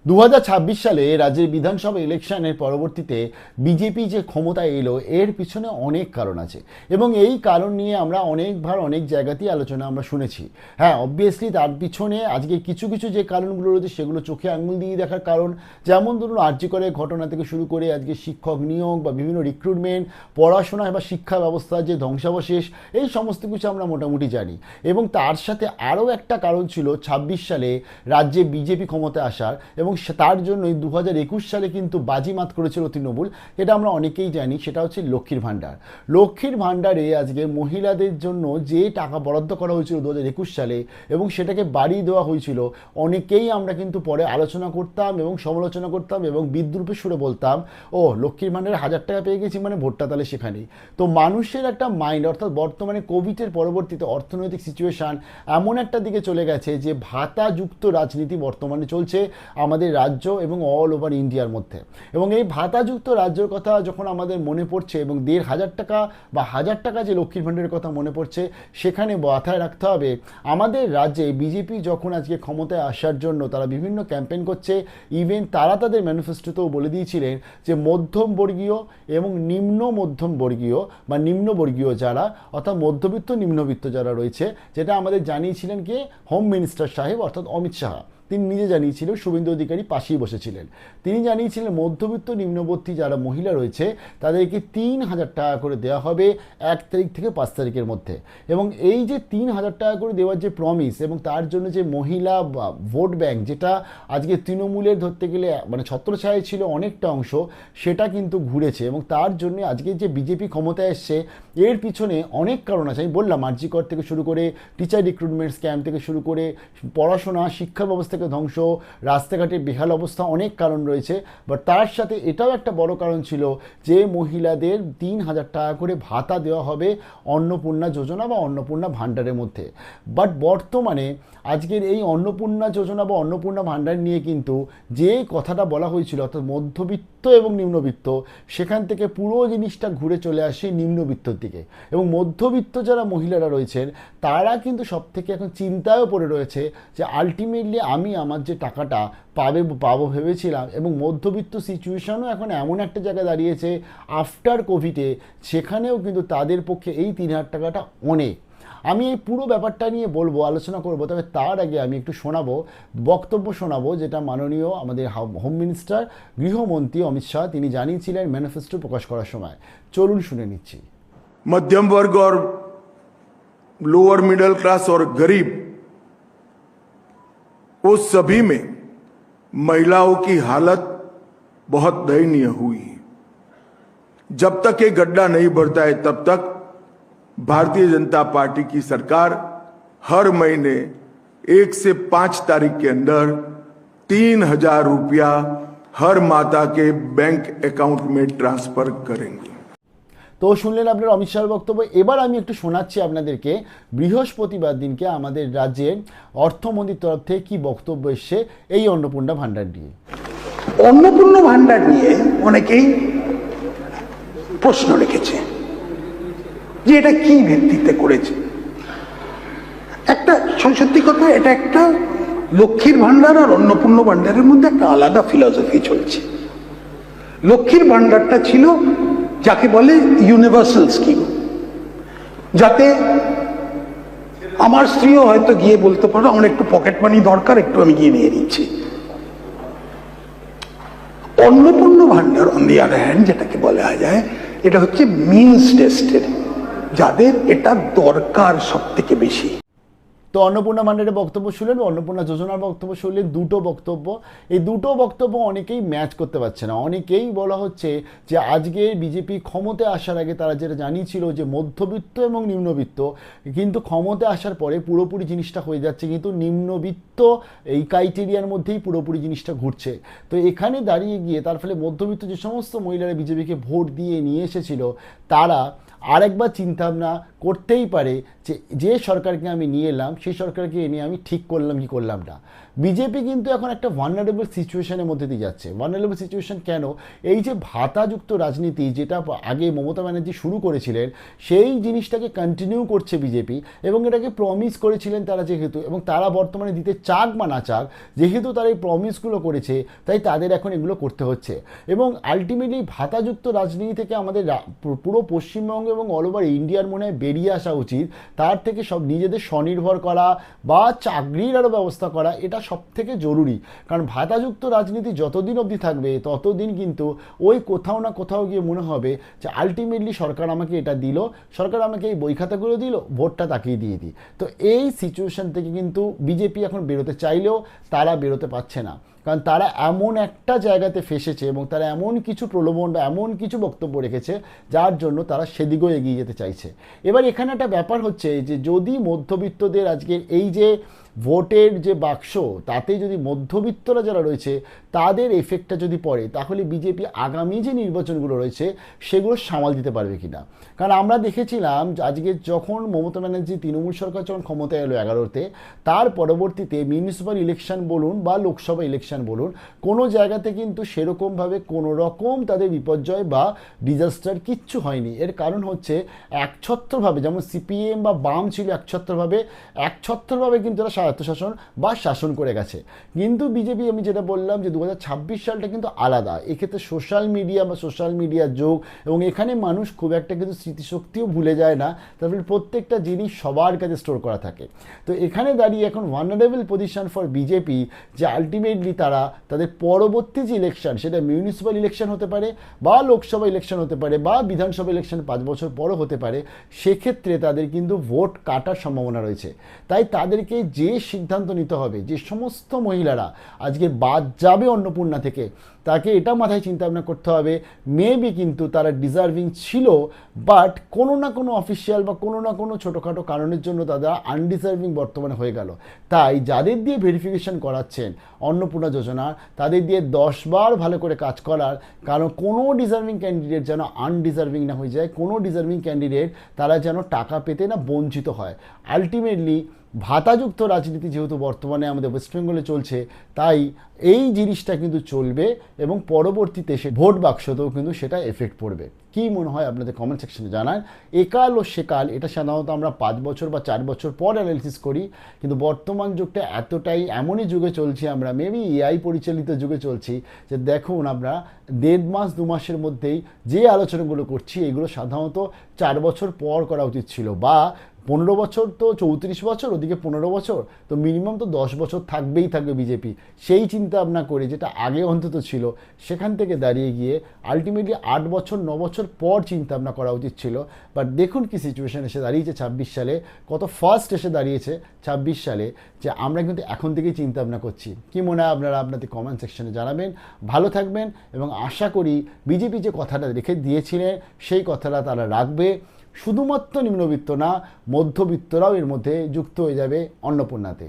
2026 সালে রাজ্যের বিধানসভা ইলেকশনের পরবর্তীতে বিজেপি যে ক্ষমতায় এলো এর পিছনে অনেক কারণ আছে এবং এই কারণ নিয়ে আমরা অনেকবার অনেক জায়গাতেই আলোচনা আমরা শুনেছি। হ্যাঁ, অবভিয়াসলি তার পিছনে আজকে কিছু কিছু যে কারণগুলো রয়েছে সেগুলো চোখে আঙুল দিয়ে দেখার কারণ, যেমন ধরুন আরজি করের ঘটনা থেকে শুরু করে আজকে শিক্ষক নিয়োগ বা বিভিন্ন রিক্রুটমেন্ট, পড়াশোনা বা শিক্ষা ব্যবস্থার যে ধ্বংসাবশেষ, এই সমস্ত কিছু আমরা মোটামুটি জানি। এবং তার সাথে আরও একটা কারণ ছিল 26 সালে রাজ্যে বিজেপি ক্ষমতায় আসার, এবং তার জন্যই 2021 সালে কিন্তু বাজিমাত করেছিল তৃণমূল। এটা আমরা অনেকেই জানি, সেটা হচ্ছে লক্ষ্মীর ভাণ্ডার। লক্ষ্মীর ভাণ্ডারে আজকে মহিলাদের জন্য যে টাকা বরাদ্দ করা হয়েছিল 2021 সালে এবং সেটাকে বাড়িয়ে দেওয়া হয়েছিল, অনেকেই আমরা কিন্তু পরে আলোচনা করতাম এবং সমালোচনা করতাম এবং বিদ্রূপের সুরে বলতাম, ও লক্ষ্মীর ভাণ্ডারে 1000 টাকা পেয়ে গেছি মানে ভোটটা তাহলে সেখানেই। তো মানুষের একটা মাইন্ড, অর্থাৎ বর্তমানে কোভিডের পরবর্তীতে অর্থনৈতিক সিচুয়েশান এমন একটা দিকে চলে গেছে যে ভাতাযুক্ত রাজনীতি বর্তমানে চলছে আমাদের রাজ্য এবং অল ওভার ইন্ডিয়ার মধ্যে। এবং এই ভাতাযুক্ত রাজ্যের কথা যখন আমাদের মনে পড়ছে এবং 1500 টাকা বা 1000 টাকা যে লক্ষ্মীর ভাণ্ডারের কথা মনে পড়ছে, সেখানে মাথায় রাখতে হবে আমাদের রাজ্যে বিজেপি যখন আজকে ক্ষমতায় আসার জন্য তারা বিভিন্ন ক্যাম্পেইন করছে। ইভেন তারা তাদের ম্যানিফেস্টোতেও বলে দিয়েছিলেন যে মধ্যমবর্গীয় এবং নিম্ন মধ্যমবর্গীয় বা নিম্নবর্গীয় যারা, অর্থাৎ মধ্যবিত্ত নিম্নবিত্ত যারা রয়েছে, যেটা আমাদের জানিয়েছিলেন কে, হোম মিনিস্টার সাহেব অর্থাৎ অমিত শাহ। তিনি নিজে জানিয়েছিলেন, শুভেন্দু অধিকারী পাশেই বসেছিলেন। তিনি জানিয়েছিলেন মধ্যবিত্ত নিম্নবর্তী যারা মহিলা রয়েছে তাদেরকে 3000 টাকা করে দেওয়া হবে 1 তারিখ থেকে 5 তারিখের মধ্যে। এবং এই যে 3000 টাকা করে দেওয়ার যে প্রমিস এবং তার জন্য যে মহিলা ভোট ব্যাংক, যেটা আজকে তৃণমূলের ধরতে গেলে মানে ছত্রছায়ায় ছিল অনেকটা অংশ, সেটা কিন্তু ঘুরেছে। এবং তার জন্য আজকে যে বিজেপি ক্ষমতায় এসছে এর পিছনে অনেক কারণ আছে। আমি বললাম আরজি কর থেকে শুরু করে টিচার রিক্রুটমেন্ট স্ক্যাম থেকে শুরু করে পড়াশোনা শিক্ষা ব্যবস্থা থেকে ধ্বংস, রাস্তাঘাটের বেহাল অবস্থা, অনেক কারণ রয়েছে। বাট তার সাথে এটাও একটা বড় কারণ ছিল যে মহিলাদের 3000 টাকা করে ভাতা দেওয়া হবে অন্নপূর্ণা যোজনা বা অন্নপূর্ণা ভাণ্ডারের মধ্যে। বাট বর্তমানে আজকের এই অন্নপূর্ণা যোজনা বা অন্নপূর্ণা ভাণ্ডার নিয়ে কিন্তু যে কথাটা বলা হয়েছিল, অর্থাৎ মধ্যবিত্ত এবং নিম্নবিত্ত, সেখান থেকে পুরো জিনিসটা ঘুরে চলে আসে নিম্নবিত্তর দিকে। এবং মধ্যবিত্ত যারা মহিলারা রয়েছেন তারা কিন্তু সব থেকে এখন চিন্তায়ও পড়ে রয়েছে যে আলটিমেটলি আমি আমার যে টাকাটা পাবো ভেবেছিলাম, এবং মধ্যবিত্ত সিচুয়েশনও এখন এমন একটা জায়গায় দাঁড়িয়েছে আফটার কোভিডে, সেখানেও কিন্তু তাদের পক্ষে এই 3000 টাকাটা অনেক। আমি এই পুরো ব্যাপারটা নিয়ে বলবো, আলোচনা করবো, তবে তার আগে আমি একটু বক্তব্য শোনাবো যেটা মাননীয় আমাদের হোম মিনিস্টার গৃহমন্ত্রী অমিত শাহ তিনি জানিয়েছিলেন ম্যানিফেস্টো প্রকাশ করার সময়। চলুন শুনে নিচ্ছি। मध्यम वर्ग और लोअर मिडिल क्लास और गरीब, वो सभी में महिलाओं की हालत बहुत दयनीय हुई है। जब तक ये गड्ढा नहीं भरता है तब तक भारतीय जनता पार्टी की सरकार हर महीने 1 से 5 तारीख के अंदर 3000 रुपया हर माता के बैंक अकाउंट में ट्रांसफर करेंगे। তো শুনলেন আপনার অমিত শাহের বক্তব্য। এবার আমি একটু শোনাচ্ছি আপনাদেরকে বৃহস্পতিবার দিনকে আমাদের রাজ্যের অর্থমন্ত্রীর তরফ থেকে কি বক্তব্য এসছে এই অন্নপূর্ণা ভাণ্ডার নিয়ে। অন্নপূর্ণা ভাণ্ডার নিয়ে অনেকেই প্রশ্ন রেখেছে যে এটা কি ভিত্তিতে করেছে। একটা সত্যি কথা, এটা একটা লক্ষ্মীর ভাণ্ডার আর অন্নপূর্ণা ভাণ্ডারের মধ্যে একটা আলাদা ফিলসফি চলছে। লক্ষ্মীর ভাণ্ডারটা ছিল যাকে বলে ইউনিভার্সাল স্কিম, যাতে আমার স্ত্রীও হয়তো গিয়ে বলতে পারো আমার একটু পকেট মানি দরকার, একটু আমি গিয়ে নিয়ে নিচ্ছি। অন্নপূর্ণা ভাণ্ডার অন দি আদার হ্যান্ড যেটাকে বলা যায়, এটা হচ্ছে মিনস টেস্টেড, যাদের এটা দরকার সব থেকে বেশি। তো অন্নপূর্ণা ভাণ্ডারের বক্তব্য শুনলেন, অন্নপূর্ণা যোজনার বক্তব্য শুনলেন, দুটো বক্তব্য। এই দুটো বক্তব্য অনেকেই ম্যাচ করতে পারছে না। অনেকেই বলা হচ্ছে যে আজকে বিজেপি ক্ষমতায় আসার আগে তারা যেটা জানিয়েছিল যে মধ্যবিত্ত এবং নিম্নবিত্ত, কিন্তু ক্ষমতায় আসার পরে পুরোপুরি জিনিসটা হয়ে যাচ্ছে কিন্তু নিম্নবিত্ত এই ক্রাইটেরিয়ার মধ্যেই পুরোপুরি জিনিসটা ঘুরছে। তো এখানে দাঁড়িয়ে গিয়ে তার ফলে মধ্যবিত্ত যে সমস্ত মহিলারা বিজেপিকে ভোট দিয়ে নিয়ে এসেছিল তারা আরেকবার চিন্তাভাবনা করতেই পারে যে যে সরকারকে আমি নিয়ে এলাম সেই সরকারকে এনে আমি ঠিক করলাম কি করলাম না। বিজেপি কিন্তু এখন একটা ভালনারেবল সিচুয়েশনের মধ্যে দিয়ে যাচ্ছে। ভালনারেবল সিচুয়েশন কেন? এই যে ভাতাযুক্ত রাজনীতি যেটা আগে মমতা ব্যানার্জি শুরু করেছিলেন, সেই জিনিসটাকে কন্টিনিউ করছে বিজেপি, এবং এটাকে প্রমিস করেছিলেন তারা যেহেতু, এবং তারা বর্তমানে দিতে চাক বা না চাক, যেহেতু তারা এই প্রমিসগুলো করেছে তাই তাদের এখন এগুলো করতে হচ্ছে। এবং আলটিমেটলি ভাতাযুক্ত রাজনীতি থেকে আমাদের পুরো পশ্চিমবঙ্গ এবং অল ওভার ইন্ডিয়ার মনে হয় বেরিয়ে আসা উচিত। তার থেকে সব নিজেদের স্বনির্ভর করা বা চাকরির আরও ব্যবস্থা করা, এটা সব থেকে জরুরি। কারণ ভাতাযুক্ত রাজনীতি যতদিন অবধি থাকবে ততদিন কিন্তু ওই কোথাও না কোথাও গিয়ে মনে হবে যে আলটিমেটলি সরকার আমাকে এটা দিল, সরকার আমাকে এই বই খাতাগুলো দিল, ভোটটা তাকেই দিয়ে দিই। তো এই সিচুয়েশন থেকে কিন্তু বিজেপি এখন বেরোতে চাইলেও তারা বেরোতে পারছে না, কারণ তারা এমন একটা জায়গাতে ফেসেছে এবং তারা এমন কিছু প্রলোভন বা এমন কিছু বক্তব্য রেখেছে যার জন্য তারা সেদিকেও এগিয়ে যেতে চাইছে। এবার এখানে একটা ব্যাপার হচ্ছে যে যদি মধ্যবিত্তদের আজকের এই যে ভোটের যে বাক্স, তাতে যদি মধ্যবিত্তরা যারা রয়েছে তাদের এফেক্টটা যদি পড়ে, তাহলে বিজেপি আগামী যে নির্বাচনগুলো রয়েছে সেগুলো সামাল দিতে পারবে কিনা। কারণ আমরা দেখেছিলাম আজকে যখন মমতা ব্যানার্জি তৃণমূল সরকার যখন ক্ষমতায় এলো 11তে, তার পরবর্তীতে মিউনিসিপ্যাল ইলেকশন বলুন বা লোকসভা ইলেকশন বলুন, কোনো জায়গাতে কিন্তু সেরকমভাবে কোনো রকম তাদের বিপর্যয় বা ডিজাস্টার কিচ্ছু হয়নি। এর কারণ হচ্ছে একছত্রভাবে, যেমন সিপিএম বা বাম ছিল একছত্রভাবে কিন্তু তারা স্বায়ত্তশাসন বা শাসন করে গেছে। কিন্তু বিজেপি, আমি যেটা বললাম যে 2026 সালটা কিন্তু আলাদা, এক্ষেত্রে সোশ্যাল মিডিয়ার যোগ, এবং এখানে মানুষ খুব একটা কিন্তু স্মৃতিশক্তিও ভুলে যায় না, তারপরে প্রত্যেকটা জিনিস সবার কাছে স্টোর করা থাকে। তো এখানে দাঁড়িয়ে এখন ভালনারেবল পজিশন ফর বিজেপি, যে আলটিমেটলি তারা তাদের পরবর্তী যে ইলেকশন, সেটা মিউনিসিপ্যাল ইলেকশন হতে পারে বা লোকসভা ইলেকশন হতে পারে বা বিধানসভা ইলেকশন 5 বছর পরও হতে পারে, সেক্ষেত্রে তাদের কিন্তু ভোট কাটার সম্ভাবনা রয়েছে। তাই তাদেরকে যে সিদ্ধান্ত নিতে হবে, যে সমস্ত মহিলারা আজকে বাদ যাবে অন্নপূর্ণা থেকে, তাকে এটা মাথায় চিন্তা ভাবনা করতে হবে, মেবি কিন্তু তারা ডিজার্ভিং ছিল, বাট কোনো না কোনো অফিসিয়াল বা কোনো না কোনো ছোটোখাটো কারণের জন্য তারা আনডিজার্ভিং বর্তমানে হয়ে গেল। তাই যাদের দিয়ে ভেরিফিকেশন করাচ্ছেন অন্নপূর্ণা যোজনা, তাদের দিয়ে 10 বার ভালো করে কাজ করার, কারণ কোনো ডিজার্ভিং ক্যান্ডিডেট যেন আনডিজার্ভিং না হয়ে যায়, কোনো ডিজার্ভিং ক্যান্ডিডেট তারা যেন টাকা পেতে না বঞ্চিত হয়। আলটিমেটলি ভাতাযুক্ত রাজনীতি যেহেতু বর্তমানে আমাদের ওয়েস্ট বেঙ্গলে চলছে, তাই এই জিনিসটা কিন্তু চলবে এবং পরবর্তীতে সে ভোট বাক্সতেও কিন্তু সেটা এফেক্ট পড়বে। কী মনে হয় আপনাদের কমেন্ট সেকশনে জানান। একাল ও সেকাল, এটা সাধারণত আমরা 5 বছর বা 4 বছর পর অ্যানালিসিস করি, কিন্তু বর্তমান যুগটা এতটাই এমনই যুগে চলছি আমরা, মেবি এআই পরিচালিত যুগে চলছি, যে দেখুন আমরা 1.5 মাস 2 মাসের মধ্যেই যে আলোচনাগুলো করছি, এগুলো সাধারণত 4 বছর পর করা উচিত ছিল, বা 15 বছর তো 34 বছর, ওদিকে 15 বছর, তো মিনিমাম তো 10 বছর থাকবে বিজেপি। সেই চিন্তা ভাবনা করে যেটা আগে অন্তত ছিল, সেখান থেকে দাঁড়িয়ে গিয়ে আলটিমেটলি 8 বছর 9 বছর পর চিন্তা ভাবনা করা উচিত ছিল। বাট দেখুন কি সিচুয়েশন এসে দাঁড়িয়েছে 26 সালে, কত ফার্স্ট এসে দাঁড়িয়েছে 26 সালে, যে আমরা কিন্তু এখন থেকেই চিন্তা ভাবনা করছি। কি মনে হয় আপনারা আপনাদের কমেন্ট সেকশনে জানাবেন। ভালো থাকবেন, এবং আশা করি বিজেপি যে কথাটা রেখে দিয়েছিলেন সেই কথাটা তারা রাখবে। শুধুমাত্র নিম্নবিত্ত না, মধ্যবিত্তরাও এর মধ্যে যুক্ত হয়ে যাবে অন্নপূর্ণাতে।